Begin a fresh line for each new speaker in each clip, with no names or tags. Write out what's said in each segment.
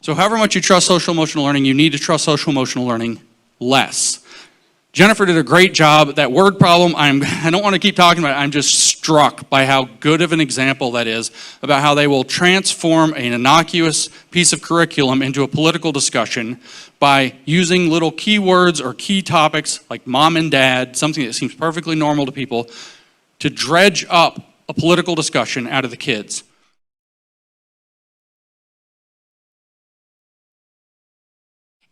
So however much you trust social emotional learning, you need to trust social emotional learning less. Jennifer did a great job. That word problem, I don't want to keep talking about it. I'm just struck by how good of an example that is about how they will transform an innocuous piece of curriculum into a political discussion by using little keywords or key topics like mom and dad, something that seems perfectly normal to people, to dredge up a political discussion out of the kids.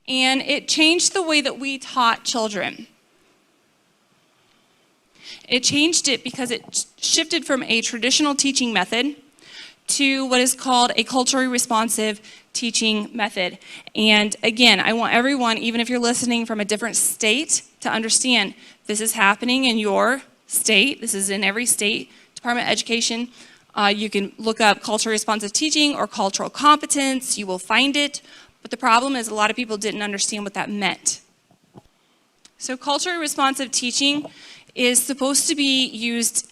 And it changed the way that we taught children. It changed it because it shifted from a traditional teaching method to what is called a culturally responsive teaching method. And again, I want everyone, even if you're listening from a different state, to understand this is happening in your state. This is in every state Department of Education. You can look up culturally responsive teaching or cultural competence. You will find it. But the problem is a lot of people didn't understand what that meant. So culturally responsive teaching is supposed to be used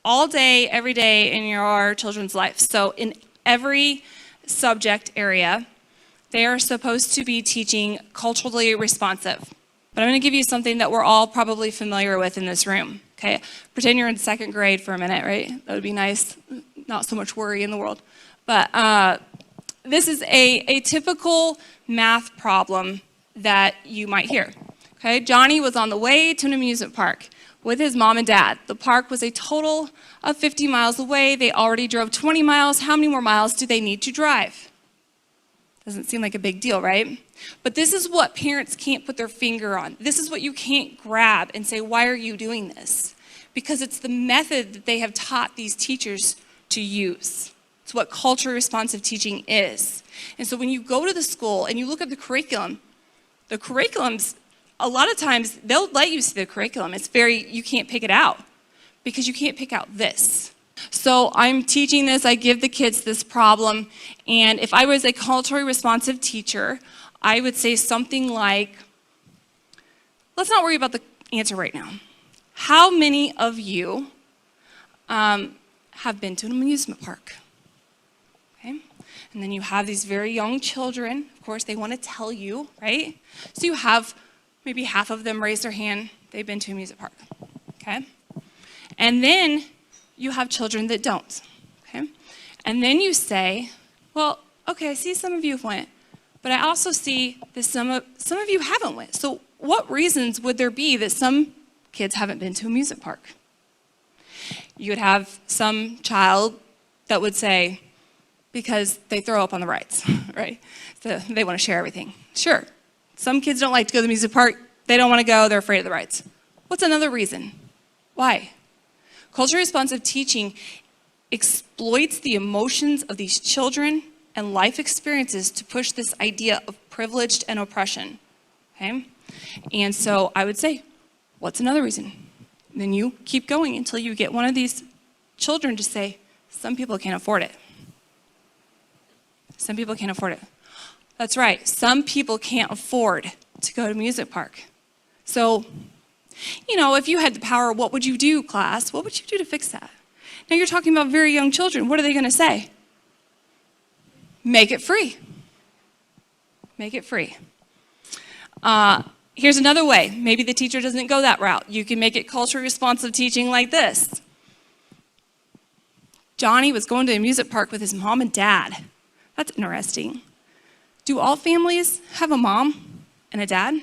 all day, every day in your children's life. So in every subject area, they are supposed to be teaching culturally responsive. But I'm going to give you something that we're all probably familiar with in this room. Okay, pretend you're in second grade for a minute, right? That would be nice. Not so much worry in the world. But this is a typical math problem that you might hear. Okay, Johnny was on the way to an amusement park with his mom and dad. The park was a total of 50 miles away. They already drove 20 miles. How many more miles do they need to drive? Doesn't seem like a big deal, right? But this is what parents can't put their finger on. This is what you can't grab and say, why are you doing this? Because it's the method that they have taught these teachers to use. It's what culturally responsive teaching is. And so when you go to the school and you look at the curriculum's, a lot of times they'll let you see the curriculum. It's you can't pick it out because you can't pick out this. So I'm teaching this, I give the kids this problem, and if I was a culturally responsive teacher, I would say something like, let's not worry about the answer right now. How many of you have been to an amusement park? Okay. And then you have these very young children. Of course, they want to tell you, right? So you have maybe half of them raise their hand. They've been to a amusement park. Okay. And then you have children that don't. Okay. And then you say, well, okay, I see some of you went, but I also see that some of you haven't went. So what reasons would there be that some kids haven't been to a amusement park? You would have some child that would say, because they throw up on the rides, right? So they want to share everything. Sure, some kids don't like to go to the amusement park. They don't want to go. They're afraid of the rides. What's another reason? Why? Culturally responsive teaching exploits the emotions of these children and life experiences to push this idea of privilege and oppression. Okay? And so I would say, what's another reason? And then you keep going until you get one of these children to say, some people can't afford it. Some people can't afford it. That's right. Some people can't afford to go to a music park. So, you know, if you had the power, what would you do, class? What would you do to fix that? Now you're talking about very young children. What are they going to say? Make it free. Make it free. Here's another way. Maybe the teacher doesn't go that route. You can make it culturally responsive teaching like this. Johnny was going to a music park with his mom and dad. That's interesting. Do all families have a mom and a dad?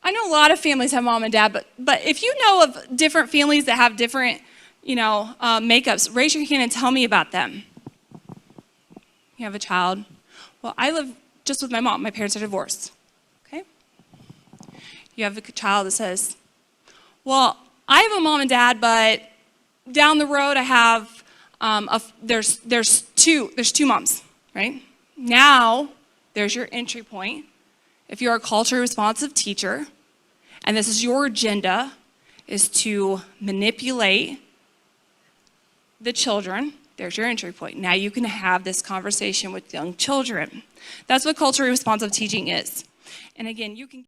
I know a lot of families have mom and dad, but if you know of different families that have different, makeups, raise your hand and tell me about them. You have a child. Well, I live just with my mom. My parents are divorced. Okay? You have a child that says, well, I have a mom and dad, but down the road I have, there's two moms, right? Now, there's your entry point. If you're a culturally responsive teacher, and this is your agenda, is to manipulate the children, there's your entry point. Now you can have this conversation with young children. That's what culturally responsive teaching is. And again, you can